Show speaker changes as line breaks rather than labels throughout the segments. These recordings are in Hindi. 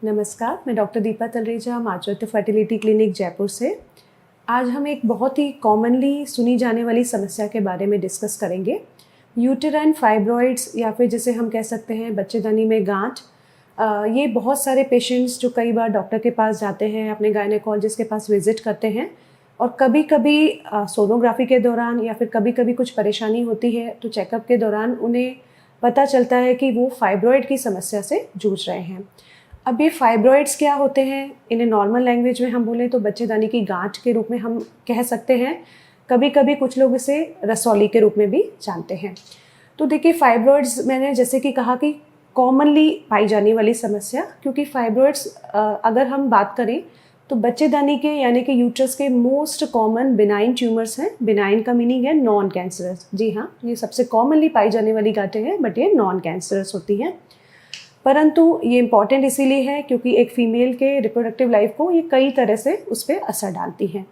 नमस्कार, मैं डॉक्टर दीपा तलरेजा, मातृत्व फर्टिलिटी क्लिनिक जयपुर से। आज हम एक बहुत ही कॉमनली सुनी जाने वाली समस्या के बारे में डिस्कस करेंगे। यूटेराइन फाइब्रॉइड्स या फिर जिसे हम कह सकते हैं बच्चेदानी में गांठ। ये बहुत सारे पेशेंट्स जो कई बार डॉक्टर के पास जाते हैं, अपने गायनेकोलॉजिस्ट के पास विजिट करते हैं और कभी कभी सोनोग्राफी के दौरान या फिर कभी कभी कुछ परेशानी होती है तो चेकअप के दौरान उन्हें पता चलता है कि वो फाइब्रॉइड की समस्या से जूझ रहे हैं। अब ये फाइब्रॉइड्स क्या होते हैं? इन्हें नॉर्मल लैंग्वेज में हम बोलें तो बच्चेदानी की गांठ के रूप में हम कह सकते हैं। कभी कभी कुछ लोग इसे रसौली के रूप में भी जानते हैं। तो देखिए, फाइब्रॉइड्स मैंने जैसे कि कहा कि कॉमनली पाई जाने वाली समस्या, क्योंकि फाइब्रॉइड्स अगर हम बात करें तो बच्चेदानी के यानी कि यूट्रस के मोस्ट कॉमन बिनाइन ट्यूमर्स हैं। बिनाइन का मीनिंग है नॉन कैंसरस। जी हाँ, ये सबसे कॉमनली पाई जाने वाली गांठें हैं, बट ये नॉन कैंसरस होती हैं। परंतु ये इम्पॉर्टेंट इसीलिए है क्योंकि एक फ़ीमेल के रिप्रोडक्टिव लाइफ को ये कई तरह से उस पर असर डालती हैं।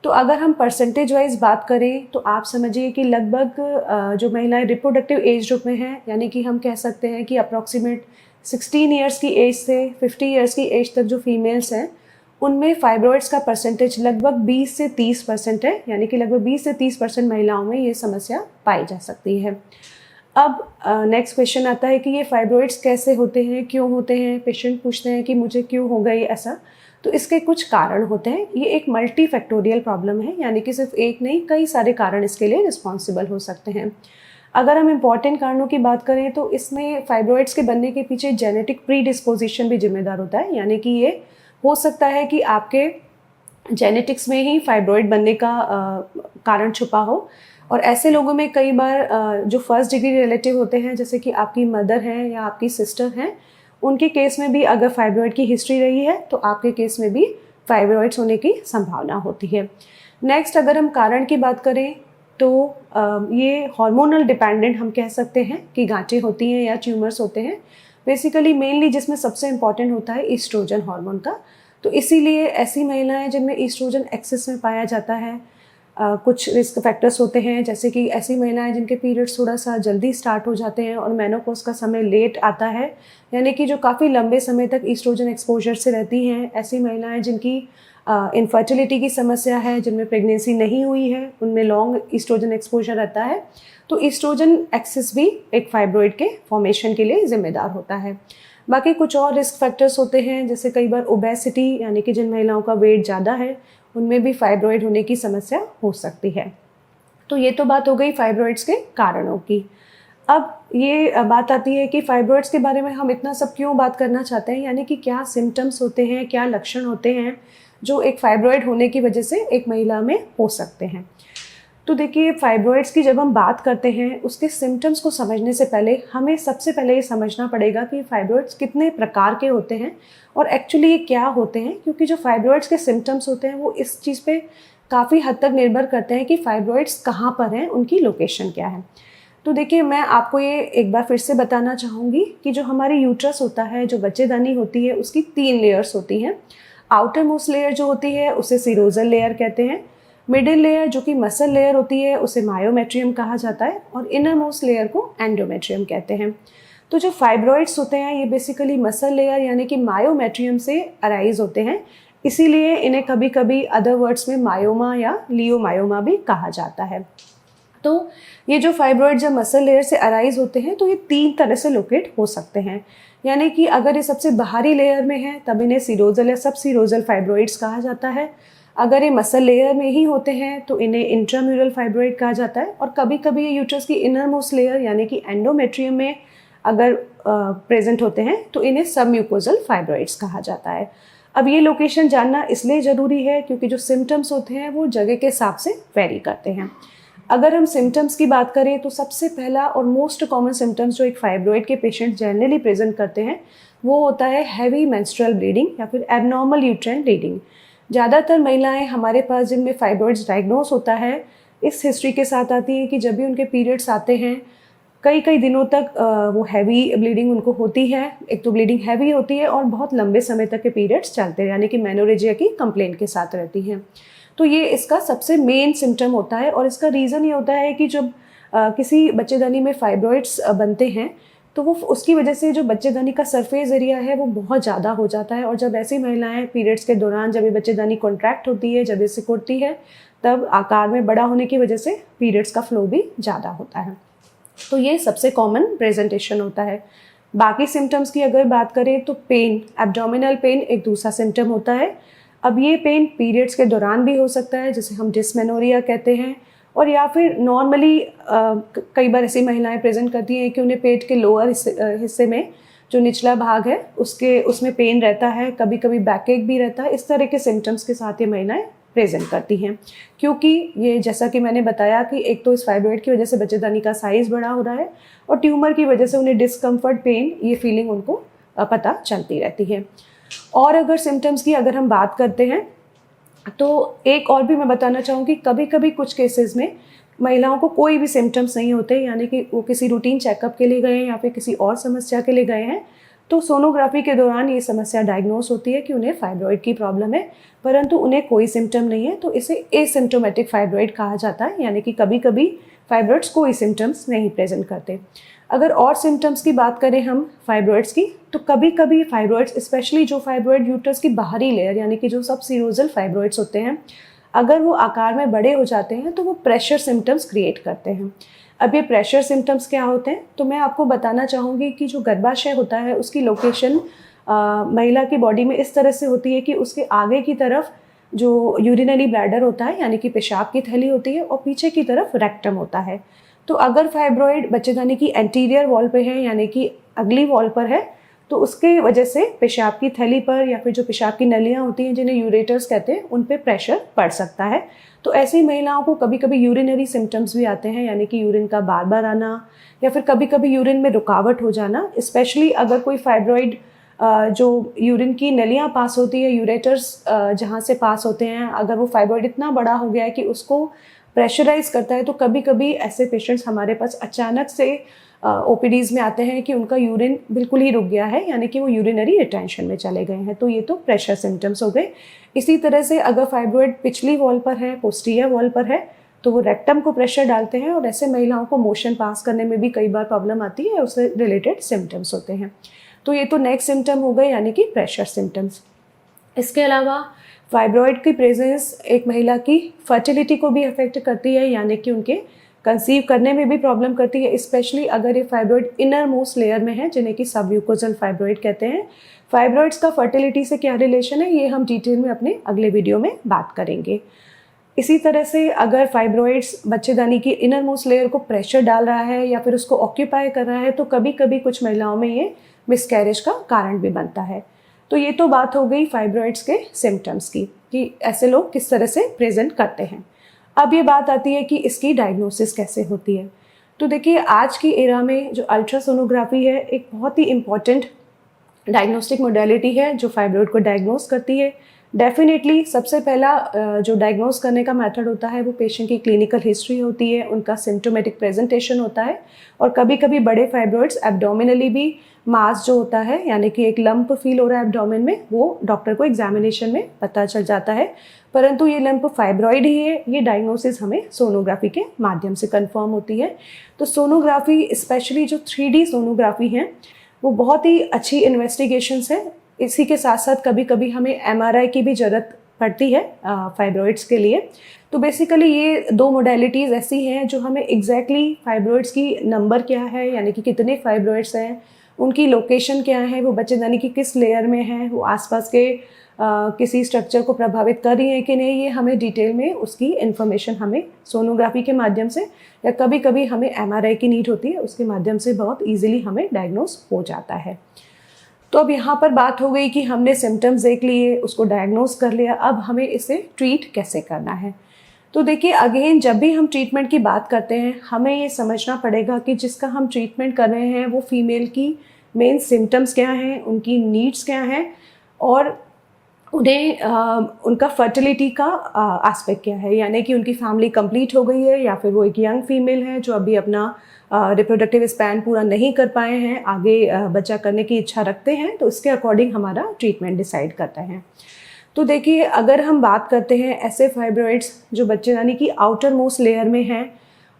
तो अगर हम परसेंटेज वाइज बात करें तो आप समझिए कि लगभग जो महिलाएं रिप्रोडक्टिव एज ग्रुप में हैं, यानी कि हम कह सकते हैं कि अप्रॉक्सीमेट 16 ईयर्स की एज से 50 ईयर्स की एज तक जो फीमेल्स हैं, उनमें फाइब्रॉइड्स का परसेंटेज लगभग 20 से 30% है। यानी कि लगभग 20 से 30% महिलाओं में ये समस्या पाई जा सकती है। अब नेक्स्ट क्वेश्चन आता है कि ये फाइब्रॉइड्स कैसे होते हैं, क्यों होते हैं? पेशेंट पूछते हैं कि मुझे क्यों हो गई ऐसा। तो इसके कुछ कारण होते हैं। ये एक मल्टी फैक्टोरियल प्रॉब्लम है, यानी कि सिर्फ एक नहीं, कई सारे कारण इसके लिए रिस्पॉन्सिबल हो सकते हैं। अगर हम इम्पॉर्टेंट कारणों की बात करें तो इसमें फाइब्रॉइड्स के बनने के पीछे जेनेटिक प्री डिस्पोजिशन भी जिम्मेदार होता है। यानी कि ये हो सकता है कि आपके जेनेटिक्स में ही फाइब्रॉइड बनने का कारण छुपा हो। और ऐसे लोगों में कई बार जो फर्स्ट डिग्री रिलेटिव होते हैं, जैसे कि आपकी मदर हैं या आपकी सिस्टर हैं, उनके केस में भी अगर फाइब्रॉइड की हिस्ट्री रही है तो आपके केस में भी फाइब्रॉइड्स होने की संभावना होती है। नेक्स्ट, अगर हम कारण की बात करें तो ये हार्मोनल डिपेंडेंट हम कह सकते हैं कि गांठें होती हैं या ट्यूमर्स होते हैं। बेसिकली मेनली जिसमें सबसे इम्पॉर्टेंट होता है ईस्ट्रोजन हार्मोन का। तो इसीलिए ऐसी महिलाएं जिनमें ईस्ट्रोजन एक्सेस में पाया जाता है, कुछ रिस्क फैक्टर्स होते हैं, जैसे कि ऐसी महिलाएं जिनके पीरियड्स थोड़ा सा जल्दी स्टार्ट हो जाते हैं और मेनोपॉज का समय लेट आता है, यानी कि जो काफ़ी लंबे समय तक ईस्ट्रोजन एक्सपोजर से रहती हैं। ऐसी महिलाएं जिनकी इनफर्टिलिटी की समस्या है, जिनमें प्रेगनेंसी नहीं हुई है, उनमें लॉन्ग ईस्ट्रोजन एक्सपोजर रहता है। तो ईस्ट्रोजन एक्सेस भी एक फाइब्रॉइड के फॉर्मेशन के लिए जिम्मेदार होता है। बाकी कुछ और रिस्क फैक्टर्स होते हैं, जैसे कई बार ओबेसिटी, यानी कि जिन महिलाओं का वेट ज़्यादा है उनमें भी फाइब्रॉइड होने की समस्या हो सकती है। तो ये तो बात हो गई फाइब्रॉइड्स के कारणों की। अब ये बात आती है कि फाइब्रॉइड्स के बारे में हम इतना सब क्यों बात करना चाहते हैं, यानी कि क्या सिम्टम्स होते हैं, क्या लक्षण होते हैं जो एक फाइब्रॉइड होने की वजह से एक महिला में हो सकते हैं। तो देखिए, फाइब्रॉइड्स की जब हम बात करते हैं उसके सिम्टम्स को समझने से पहले हमें सबसे पहले ये समझना पड़ेगा कि फाइब्रॉइड्स कितने प्रकार के होते हैं और एक्चुअली ये क्या होते हैं। क्योंकि जो फाइब्रॉइड्स के सिम्टम्स होते हैं वो इस चीज़ पे काफ़ी हद तक निर्भर करते हैं कि फाइब्रॉइड्स कहाँ पर हैं, उनकी लोकेशन क्या है। तो देखिए, मैं आपको ये एक बार फिर से बताना चाहूँगी कि जो हमारी यूट्रस होता है, जो बच्चेदानी होती है, उसकी 3 लेयर्स होती हैं। आउटर मोस्ट लेयर जो होती है उसे सीरोजल लेयर कहते हैं। मिडिल लेयर जो कि मसल लेयर होती है उसे मायोमेट्रियम कहा जाता है और इनर मोस्ट लेयर को एंडोमेट्रियम कहते हैं। तो जो फाइब्रॉइड्स होते हैं ये बेसिकली मसल लेयर यानी कि मायोमेट्रियम से अराइज होते हैं। इसीलिए इन्हें कभी कभी अदर वर्ड्स में मायोमा या लियोमायोमा भी कहा जाता है। तो ये जो फाइब्रॉइड जब मसल लेयर से अराइज होते हैं तो ये 3 तरह से लोकेट हो सकते हैं। यानी कि अगर ये सबसे बाहरी लेयर में है तब इन्हें सीरोजल या सब सीरोजल फाइब्रॉइड्स कहा जाता है। अगर ये मसल लेयर में ही होते हैं तो इन्हें इंट्राम्यूरल फाइब्रॉइड कहा जाता है। और कभी कभी ये यूट्रस की इनर मोस्ट लेयर यानी कि एंडोमेट्रियम में अगर प्रेजेंट होते हैं तो इन्हें सबम्यूकोजल फाइब्रॉइड्स कहा जाता है। अब ये लोकेशन जानना इसलिए ज़रूरी है क्योंकि जो सिम्टम्स होते हैं वो जगह के हिसाब से वेरी करते हैं। अगर हम सिम्टम्स की बात करें तो सबसे पहला और मोस्ट कॉमन सिम्टम्स जो एक फाइब्रॉइड के पेशेंट जनरली प्रेजेंट करते हैं वो होता है हैवी मेंस्ट्रुअल ब्लीडिंग या फिर एबनॉर्मल यूट्राइन ब्लीडिंग। ज़्यादातर महिलाएं हमारे पास जिनमें फाइब्रॉइड्स डायग्नोस होता है इस हिस्ट्री के साथ आती हैं कि जब भी उनके पीरियड्स आते हैं कई कई दिनों तक वो हैवी ब्लीडिंग उनको होती है। एक तो ब्लीडिंग हैवी होती है और बहुत लंबे समय तक के पीरियड्स चलते हैं, यानी कि मेनोरेजिया की कंप्लेंट के साथ रहती हैं। तो ये इसका सबसे मेन सिम्टम होता है और इसका रीज़न ये होता है कि जब किसी बच्चेदानी में फाइब्रॉइड्स बनते हैं तो वो उसकी वजह से जो बच्चेदानी का सरफेस एरिया है वो बहुत ज़्यादा हो जाता है। और जब ऐसी महिलाएं पीरियड्स के दौरान जब ये बच्चेदानी कॉन्ट्रैक्ट होती है, जब ये सिकुड़ती है, तब आकार में बड़ा होने की वजह से पीरियड्स का फ्लो भी ज़्यादा होता है। तो ये सबसे कॉमन प्रेजेंटेशन होता है। बाकी सिम्टम्स की अगर बात करें तो पेन, एब्डोमिनल पेन एक दूसरा सिम्टम होता है। अब ये पेन पीरियड्स के दौरान भी हो सकता है, जिसे हम डिस्मेनोरिया कहते हैं, और या फिर नॉर्मली कई बार ऐसी महिलाएं प्रेजेंट करती हैं कि उन्हें पेट के लोअर हिस्से में जो निचला भाग है उसमें पेन रहता है, कभी कभी बैक एक भी रहता है। इस तरह के सिम्टम्स के साथ ये महिलाएं प्रेजेंट करती हैं, क्योंकि ये जैसा कि मैंने बताया कि एक तो इस फाइब्रॉइड की वजह से बच्चेदानी का साइज़ बड़ा हो रहा है, और ट्यूमर की वजह से उन्हें डिस्कम्फर्ट, पेन, ये फीलिंग उनको पता चलती रहती है। और अगर सिम्टम्स की अगर हम बात करते हैं तो एक और भी मैं बताना चाहूँगी, कभी कभी कुछ केसेस में महिलाओं को कोई भी सिम्टम्स नहीं होते, यानी कि वो किसी रूटीन चेकअप के लिए गए हैं या फिर किसी और समस्या के लिए गए हैं, तो सोनोग्राफी के दौरान ये समस्या डायग्नोस होती है कि उन्हें फाइब्रॉइड की प्रॉब्लम है, परंतु उन्हें कोई सिम्टम नहीं है, तो इसे एसिम्टोमेटिक फाइब्रॉइड कहा जाता है, यानी कि कभी कभी फाइब्रॉइड्स कोई सिम्टम्स नहीं प्रेजेंट करते। अगर और सिम्टम्स की बात करें हम फाइब्रॉइड्स की, तो कभी कभी फाइब्रॉइड्स, स्पेशली जो फाइब्रॉइड यूट्रस की बाहरी लेयर यानी कि जो सबसीरोजल फाइब्रॉइड्स होते हैं, अगर वो आकार में बड़े हो जाते हैं तो वो प्रेशर सिम्टम्स क्रिएट करते हैं। अब ये प्रेशर सिम्टम्स क्या होते हैं, तो मैं आपको बताना चाहूँगी कि जो गर्भाशय होता है उसकी लोकेशन महिला की बॉडी में इस तरह से होती है कि उसके आगे की तरफ जो यूरिनरी ब्लैडर होता है, यानी कि पेशाब की थैली होती है, और पीछे की तरफ रेक्टम होता है। तो अगर फाइब्रॉइड बच्चेदानी की एंटीरियर वॉल पे है, यानी कि अगली वॉल पर है, तो उसके वजह से पेशाब की थैली पर या फिर जो पेशाब की नलियाँ होती हैं जिन्हें यूरेटर्स कहते हैं, उन पे प्रेशर पड़ सकता है। तो ऐसी महिलाओं को कभी कभी यूरिनरी सिम्टम्स भी आते हैं, यानी कि यूरिन का बार बार आना या फिर कभी कभी यूरिन में रुकावट हो जाना, स्पेशली अगर कोई फाइब्रॉइड जो यूरिन की नलियाँ पास होती है, यूरेटर्स जहाँ से पास होते हैं, अगर वो फाइब्रॉइड इतना बड़ा हो गया है कि उसको प्रेशराइज करता है, तो कभी कभी ऐसे पेशेंट्स हमारे पास अचानक से ओपीडीज़ में आते हैं कि उनका यूरिन बिल्कुल ही रुक गया है, यानी कि वो यूरिनरी रिटेंशन में चले गए हैं। तो ये तो प्रेशर सिम्टम्स हो गए। इसी तरह से अगर फाइब्रॉइड पिछली वॉल पर है, पोस्टीरियर वॉल पर है, तो वो रेक्टम को प्रेशर डालते हैं, और ऐसे महिलाओं को मोशन पास करने में भी कई बार प्रॉब्लम आती है, उससे रिलेटेड सिम्टम्स होते हैं। तो ये तो नेक्स्ट सिम्टम हो गए, यानी कि प्रेशर सिम्टम्स। इसके अलावा फाइब्रॉइड की प्रेजेंस एक महिला की फर्टिलिटी को भी अफेक्ट करती है, यानी कि उनके कंसीव करने में भी प्रॉब्लम करती है, स्पेशली अगर ये फाइब्रॉइड इनर मोस्ट लेयर में है, जिन्हें कि सबम्यूकोजल फाइब्रॉइड कहते हैं। फाइब्रॉइड्स का फर्टिलिटी से क्या रिलेशन है, ये हम डिटेल में अपने अगले वीडियो में बात करेंगे। इसी तरह से अगर फाइब्रॉइड्स बच्चेदानी की इनर मोस्ट लेयर को प्रेशर डाल रहा है या फिर उसको ऑक्यूपाई कर रहा है, तो कभी कभी कुछ महिलाओं में ये मिसकैरेज का कारण भी बनता है। तो ये तो बात हो गई फाइब्रॉइड्स के सिम्टम्स की, कि ऐसे लोग किस तरह से प्रेजेंट करते हैं। अब ये बात आती है कि इसकी डायग्नोसिस कैसे होती है। तो देखिए, आज की एरा में जो अल्ट्रासोनोग्राफी है एक बहुत ही इम्पॉर्टेंट डायग्नोस्टिक मोडेलिटी है जो फाइब्रॉइड को डायग्नोस करती है। डेफिनेटली सबसे पहला जो डायग्नोस करने का मेथड होता है वो पेशेंट की क्लिनिकल हिस्ट्री होती है, उनका सिम्टोमेटिक प्रेजेंटेशन होता है, और कभी कभी बड़े फाइब्रॉइड्स एब्डोमिनली भी मास जो होता है, यानी कि एक लंप फील हो रहा है एब्डोमेन में, वो डॉक्टर को एग्जामिनेशन में पता चल जाता है। परंतु ये लंप फाइब्रॉइड ही है, ये डायग्नोसिस हमें सोनोग्राफी के माध्यम से कंफर्म होती है। तो सोनोग्राफी, स्पेशली जो 3D सोनोग्राफी है, वो बहुत ही अच्छी इन्वेस्टिगेशंस है। इसी के साथ साथ कभी कभी हमें MRI की भी ज़रूरत पड़ती है फाइब्रॉइड्स के लिए। तो बेसिकली ये दो मोडेलिटीज़ ऐसी हैं जो हमें एग्जैक्टली फाइब्रॉइड्स की नंबर क्या है, यानी कि कितने फाइब्रॉइड्स हैं, उनकी लोकेशन क्या है, वो बच्चेदानी की किस लेयर में है, वो आसपास के किसी स्ट्रक्चर को प्रभावित कर रही है कि नहीं, ये हमें डिटेल में उसकी इन्फॉर्मेशन हमें सोनोग्राफी के माध्यम से, या कभी कभी हमें MRI की नीड होती है, उसके माध्यम से बहुत ईजिली हमें डायग्नोस हो जाता है। तो अब यहाँ पर बात हो गई कि हमने सिम्टम्स देख लिए, उसको डायग्नोस कर लिया, अब हमें इसे ट्रीट कैसे करना है। तो देखिए, अगेन जब भी हम ट्रीटमेंट की बात करते हैं, हमें ये समझना पड़ेगा कि जिसका हम ट्रीटमेंट कर रहे हैं वो फीमेल की मेन सिम्टम्स क्या हैं, उनकी नीड्स क्या हैं, और उन्हें उनका फर्टिलिटी का एस्पेक्ट क्या है, यानी कि उनकी फैमिली कंप्लीट हो गई है या फिर वो एक यंग फीमेल है जो अभी अपना रिप्रोडक्टिव स्पैन पूरा नहीं कर पाए हैं, आगे बच्चा करने की इच्छा रखते हैं, तो इसके अकॉर्डिंग हमारा ट्रीटमेंट डिसाइड करते हैं। तो देखिए, अगर हम बात करते हैं ऐसे फाइब्रॉइड्स जो बच्चेदानी की आउटर मोस्ट लेयर में हैं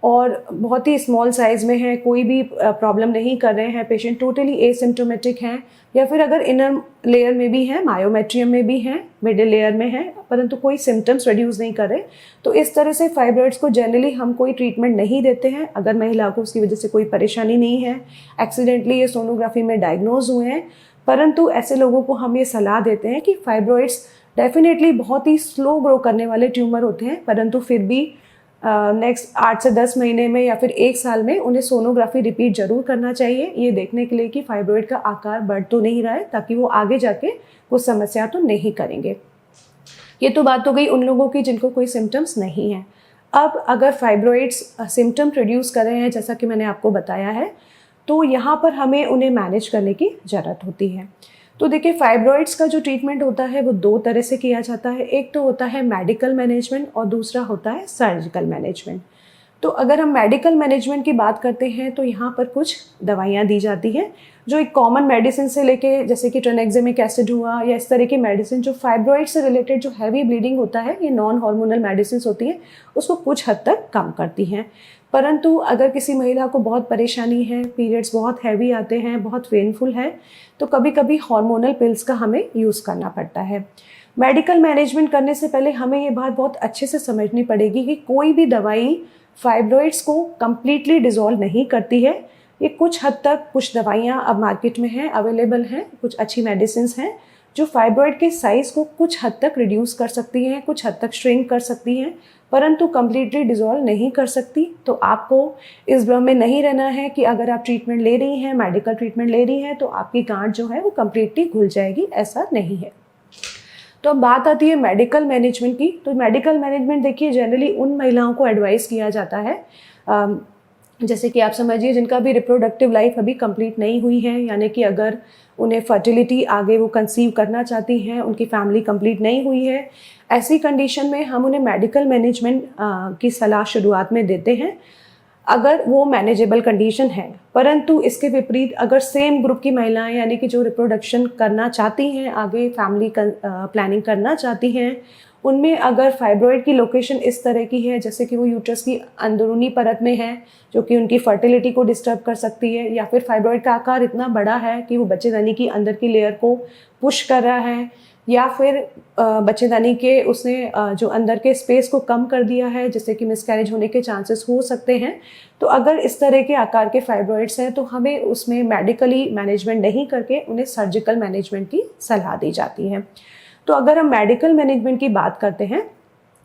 और बहुत ही स्मॉल साइज़ में है, कोई भी प्रॉब्लम नहीं कर रहे हैं, पेशेंट टोटली एसिम्प्टोमेटिक हैं, या फिर अगर इनर लेयर में भी हैं, मायोमेट्रियम में भी हैं, मिडिल लेयर में हैं, परंतु कोई सिम्टम्स रिड्यूस नहीं कर रहे, तो इस तरह से फाइब्रॉइड्स को जनरली हम कोई ट्रीटमेंट नहीं देते हैं अगर महिला को उसकी वजह से कोई परेशानी नहीं है, एक्सीडेंटली ये सोनोग्राफी में डायग्नोज हुए हैं। परंतु ऐसे लोगों को हम ये सलाह देते हैं कि फाइब्रॉइड्स डेफिनेटली बहुत ही स्लो ग्रो करने वाले ट्यूमर होते हैं, परंतु फिर भी नेक्स्ट 8 से 10 महीने में या फिर 1 साल में उन्हें सोनोग्राफी रिपीट जरूर करना चाहिए, ये देखने के लिए कि फाइब्रॉइड का आकार बढ़ तो नहीं रहा है, ताकि वो आगे जाके कुछ समस्या तो नहीं करेंगे। ये तो बात हो गई उन लोगों की जिनको कोई सिम्टम्स नहीं है। अब अगर फाइब्रॉइड्स सिम्टम प्रोड्यूस कर रहे हैं, जैसा कि मैंने आपको बताया है, तो यहाँ पर हमें उन्हें मैनेज करने की ज़रूरत होती है। तो देखिए, फाइब्रॉइड्स का जो ट्रीटमेंट होता है वो 2 तरह से किया जाता है। एक तो होता है मेडिकल मैनेजमेंट और दूसरा होता है सर्जिकल मैनेजमेंट। तो अगर हम मेडिकल मैनेजमेंट की बात करते हैं तो यहाँ पर कुछ दवाइयाँ दी जाती हैं जो एक कॉमन मेडिसिन से लेके, जैसे कि ट्रानेक्सामिक एसिड हुआ या इस तरह की मेडिसिन जो फाइब्रॉइड से रिलेटेड जो हैवी ब्लीडिंग होता है, ये नॉन हार्मोनल मेडिसिन होती हैं, उसको कुछ हद तक कम करती हैं। परंतु अगर किसी महिला को बहुत परेशानी है, पीरियड्स बहुत हैवी आते हैं, बहुत पेनफुल है, तो कभी कभी हार्मोनल पिल्स का हमें यूज़ करना पड़ता है। मेडिकल मैनेजमेंट करने से पहले हमें ये बात बहुत अच्छे से समझनी पड़ेगी कि कोई भी दवाई फाइब्रॉइड्स को कम्प्लीटली डिज़ोल्व नहीं करती है। ये कुछ हद तक, कुछ दवाइयाँ अब मार्केट में हैं, अवेलेबल हैं, कुछ अच्छी मेडिसिन्स हैं जो फाइब्रॉइड के साइज़ को कुछ हद तक रिड्यूस कर सकती हैं, कुछ हद तक श्रिंक कर सकती हैं, परंतु कम्प्लीटली डिज़ोल्व नहीं कर सकती। तो आपको इस भ्रम में नहीं रहना है कि अगर आप ट्रीटमेंट ले रही हैं, मेडिकल ट्रीटमेंट ले रही हैं, तो आपकी गांठ जो है वो कम्प्लीटली घुल जाएगी, ऐसा नहीं है। तो अब बात आती है मेडिकल मैनेजमेंट की। तो मेडिकल मैनेजमेंट देखिए, जनरली उन महिलाओं को एडवाइस किया जाता है जैसे कि आप समझिए जिनका भी रिप्रोडक्टिव लाइफ अभी कंप्लीट नहीं हुई है, यानी कि अगर उन्हें फर्टिलिटी आगे वो कंसीव करना चाहती हैं, उनकी फैमिली कंप्लीट नहीं हुई है, ऐसी कंडीशन में हम उन्हें मेडिकल मैनेजमेंट की सलाह शुरुआत में देते हैं अगर वो मैनेजेबल कंडीशन है। परंतु इसके विपरीत अगर सेम ग्रुप की महिलाएं, यानी कि जो रिप्रोडक्शन करना चाहती हैं, आगे फैमिली प्लानिंग करना चाहती हैं, उनमें अगर फाइब्रॉइड की लोकेशन इस तरह की है जैसे कि वो यूट्रस की अंदरूनी परत में है, जो कि उनकी फर्टिलिटी को डिस्टर्ब कर सकती है, या फिर फाइब्रॉइड का आकार इतना बड़ा है कि वो बच्चेदानी की अंदर की लेयर को पुश कर रहा है, या फिर बच्चेदानी के उसने जो अंदर के स्पेस को कम कर दिया है, जिससे कि मिसकैरेज होने के चांसेस हो सकते हैं। तो अगर इस तरह के आकार के फाइब्रॉइड्स हैं तो हमें उसमें मेडिकली मैनेजमेंट नहीं करके उन्हें सर्जिकल मैनेजमेंट की सलाह दी जाती है। तो अगर हम मेडिकल मैनेजमेंट की बात करते हैं,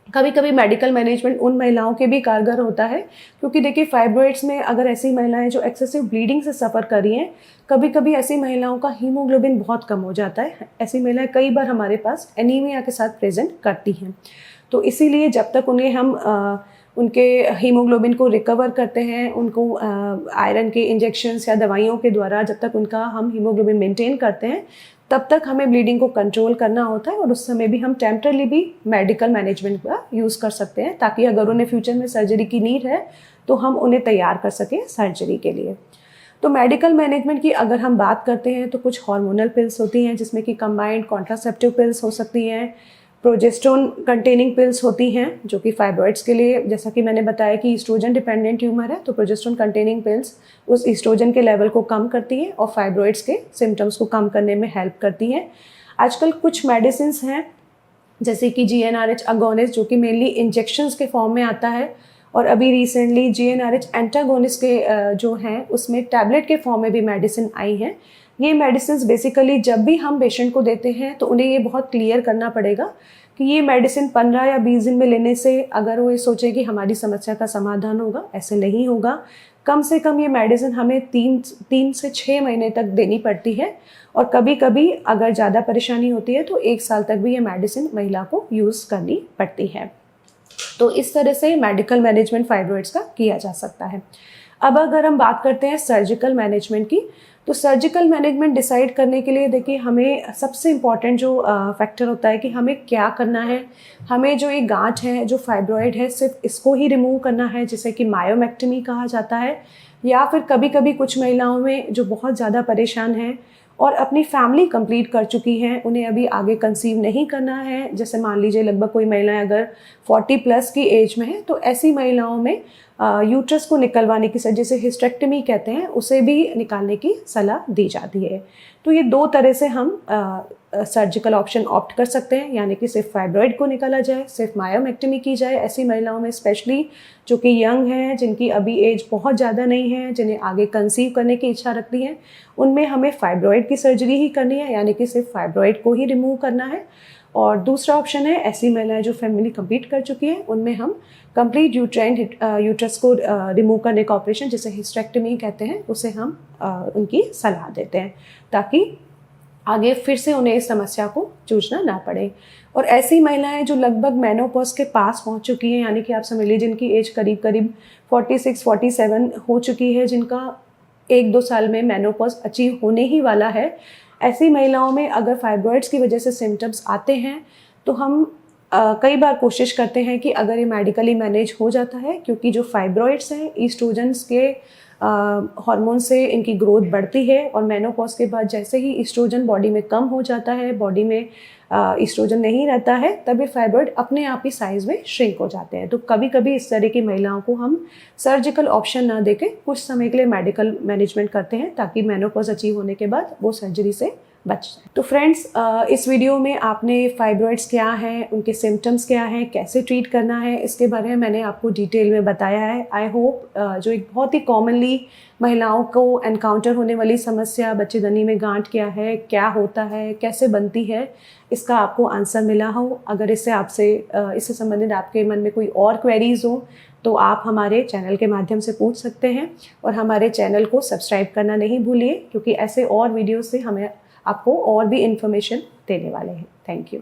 कभी कभी मेडिकल मैनेजमेंट उन महिलाओं के भी कारगर होता है, क्योंकि देखिए फाइब्रॉइड्स में अगर ऐसी महिलाएं जो एक्सेसिव ब्लीडिंग से सफ़र कर रही हैं, कभी कभी ऐसी महिलाओं का हीमोग्लोबिन बहुत कम हो जाता है। ऐसी महिलाएं कई बार हमारे पास एनीमिया के साथ प्रेजेंट करती हैं। तो इसीलिए जब तक उन्हें हम उनके हीमोग्लोबिन को रिकवर करते हैं, उनको आयरन के इंजेक्शन्स या दवाइयों के द्वारा जब तक उनका हम हीमोग्लोबिन मेंटेन करते हैं, तब तक हमें ब्लीडिंग को कंट्रोल करना होता है, और उस समय भी हम टेम्परली भी मेडिकल मैनेजमेंट का यूज़ कर सकते हैं, ताकि अगर उन्हें फ्यूचर में सर्जरी की नीड है तो हम उन्हें तैयार कर सकें सर्जरी के लिए। तो मेडिकल मैनेजमेंट की अगर हम बात करते हैं तो कुछ हार्मोनल पिल्स होती हैं, जिसमें कि कंबाइंड कॉन्ट्रासेप्टिव पिल्स हो सकती हैं, प्रोजेस्टेरोन कंटेनिंग पिल्स होती हैं जो कि फाइब्रॉइड्स के लिए, जैसा कि मैंने बताया कि ईस्ट्रोजन डिपेंडेंट ट्यूमर है, तो प्रोजेस्टेरोन कंटेनिंग पिल्स उस ईस्ट्रोजन के लेवल को कम करती हैं और फाइब्रॉइड्स के सिम्टम्स को कम करने में हेल्प करती हैं। आजकल कुछ मेडिसिन्स हैं जैसे कि GnRH अगोनिस्ट, जो कि मेनली इंजेक्शंस के फॉर्म में आता है, और अभी रिसेंटली GnRH एंटागोनिस्ट के जो हैं उसमें टैबलेट के फॉर्म में भी मेडिसिन आई हैं। ये मेडिसिन बेसिकली जब भी हम पेशेंट को देते हैं तो उन्हें ये बहुत क्लियर करना पड़ेगा कि ये मेडिसिन 15 या 20 दिन में लेने से अगर वो ये सोचे कि हमारी समस्या का समाधान होगा, ऐसे नहीं होगा। कम से कम ये मेडिसिन हमें 3 से 6 महीने तक देनी पड़ती है, और कभी कभी अगर ज़्यादा परेशानी होती है तो 1 साल तक भी ये मेडिसिन महिला को यूज़ करनी पड़ती है। तो इस तरह से मेडिकल मैनेजमेंट फाइब्रॉइड्स का किया जा सकता है। अब अगर हम बात करते हैं सर्जिकल मैनेजमेंट की, तो सर्जिकल मैनेजमेंट डिसाइड करने के लिए देखिए हमें सबसे इम्पॉर्टेंट जो फैक्टर होता है कि हमें क्या करना है। हमें जो ये गांठ है, जो फाइब्रॉइड है, सिर्फ इसको ही रिमूव करना है, जिसे कि मायोमेक्टमी कहा जाता है, या फिर कभी कभी कुछ महिलाओं में जो बहुत ज़्यादा परेशान हैं और अपनी फैमिली कंप्लीट कर चुकी हैं, उन्हें अभी आगे कंसीव नहीं करना है, जैसे मान लीजिए लगभग कोई महिलाएं अगर 40+ की एज में है, तो ऐसी महिलाओं में यूट्रस को निकलवाने की, जिसे हिस्टेक्टमी कहते हैं, उसे भी निकालने की सलाह दी जाती है। तो ये 2 तरह से हम सर्जिकल ऑप्शन ऑप्ट कर सकते हैं, यानी कि सिर्फ फाइब्रॉइड को निकाला जाए, सिर्फ मायोमेक्टमी की जाए। ऐसी महिलाओं में स्पेशली जो कि यंग हैं, जिनकी अभी एज बहुत ज़्यादा नहीं है, जिन्हें आगे कंसीव करने की इच्छा रखती हैं, उनमें हमें फाइब्रॉइड की सर्जरी ही करनी है, यानी कि सिर्फ फाइब्रॉइड को ही रिमूव करना है। और दूसरा ऑप्शन है ऐसी महिलाएं जो फैमिली कंप्लीट कर चुकी हैं, उनमें हम कंप्लीट यूट्राइन यूट्रस को रिमूव करने का ऑपरेशन, जिसे हिस्टेक्टमी कहते हैं, उसे हम उनकी सलाह देते हैं, ताकि आगे फिर से उन्हें इस समस्या को जूझना ना पड़े। और ऐसी महिलाएं जो लगभग मेनोपॉज के पास पहुंच चुकी हैं, यानी कि आप समझ लीजिए जिनकी एज करीब करीब 46-47 हो चुकी है, जिनका 1-2 साल में मेनोपॉज अचीव होने ही वाला है, ऐसी महिलाओं में अगर फाइब्रॉइड्स की वजह से सिम्टम्स आते हैं तो हम कई बार कोशिश करते हैं कि अगर ये मेडिकली मैनेज हो जाता है, क्योंकि जो फाइब्रॉइड्स हैं ईस्ट्रोजन्स के हार्मोन से इनकी ग्रोथ बढ़ती है, और मेनोपॉज के बाद जैसे ही ईस्ट्रोजन बॉडी में कम हो जाता है, बॉडी में ईस्ट्रोजन नहीं रहता है, तब ये फाइब्रॉइड अपने आप ही साइज में श्रिंक हो जाते हैं। तो कभी कभी इस तरह की महिलाओं को हम सर्जिकल ऑप्शन ना देके कुछ समय के लिए मेडिकल मैनेजमेंट करते हैं, ताकि मेनोपॉज अचीव होने के बाद वो सर्जरी से बच जाए। तो फ्रेंड्स, इस वीडियो में आपने फाइब्रॉइड्स क्या हैं, उनके सिम्टम्स क्या हैं, कैसे ट्रीट करना है, इसके बारे में मैंने आपको डिटेल में बताया है। आई होप जो एक बहुत ही कॉमनली महिलाओं को एनकाउंटर होने वाली समस्या, बच्चेदानी में गांठ क्या है, क्या होता है, कैसे बनती है, इसका आपको आंसर मिला हो। अगर इससे संबंधित आपके मन में कोई और क्वेरीज हो तो आप हमारे चैनल के माध्यम से पूछ सकते हैं, और हमारे चैनल को सब्सक्राइब करना नहीं भूलिए, क्योंकि ऐसे और वीडियो से हमें आपको और भी इन्फॉर्मेशन देने वाले हैं। Thank you.